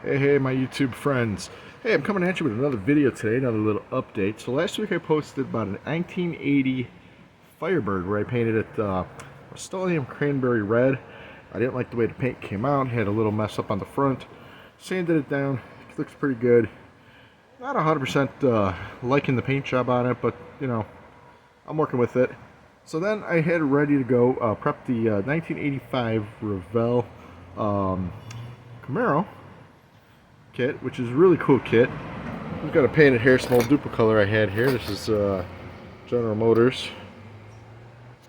Hey, my YouTube friends. Hey, I'm coming at you with another video today, another little update. So last week I posted about a 1980 Firebird where I painted it Rust-Oleum Cranberry Red. I didn't like the way the paint came out, had a little mess up on the front. Sanded it down, it looks pretty good. Not 100% liking the paint job on it, but you know, I'm working with it. So then I had it ready to go, prep the 1985 Revell Camaro kit, which is a really cool kit. We've got a painted hair, some old Duplicolor I had here. This is General Motors.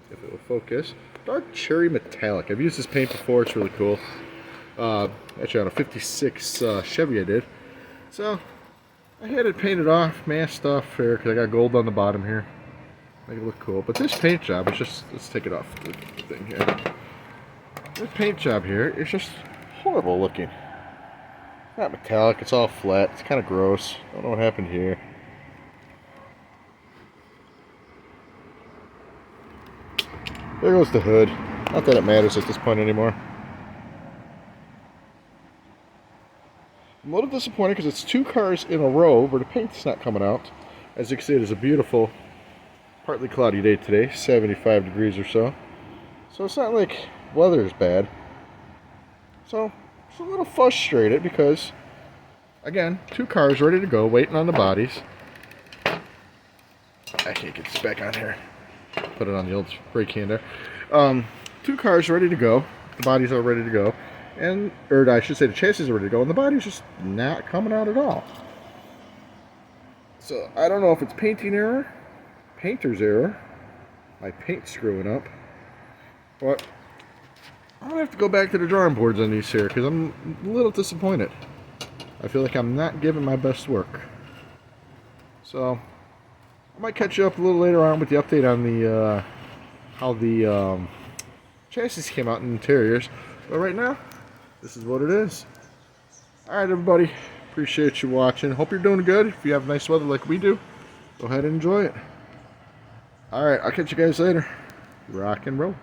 If it will focus. Dark Cherry Metallic. I've used this paint before, it's really cool. Actually on a 56 Chevy I did. So, I had it painted off, masked off here, because I got gold on the bottom here. Make it look cool. But this paint job is just, let's take it off the thing here. This paint job here is just horrible looking. It's not metallic, it's all flat. It's kind of gross. I don't know what happened here. There goes the hood. Not that it matters at this point anymore. I'm a little disappointed because it's two cars in a row where the paint's not coming out. As you can see, it is a beautiful, partly cloudy day today, 75 degrees or so. So it's not like weather is bad. So it's a little frustrated because, again, two cars ready to go, waiting on the bodies. I can't get this back on here. Put it on the old brake hand there. Two cars ready to go. The bodies are ready to go. Or I should say the chassis are ready to go, and the body's just not coming out at all. So I don't know if it's painting error, painter's error, my paint screwing up, but I'm going to have to go back to the drawing boards on these here because I'm a little disappointed. I feel like I'm not giving my best work. So I might catch you up a little later on with the update on the how the chassis came out in interiors. But right now, this is what it is. Alright everybody, appreciate you watching. Hope you're doing good. If you have nice weather like we do, go ahead and enjoy it. Alright, I'll catch you guys later. Rock and roll.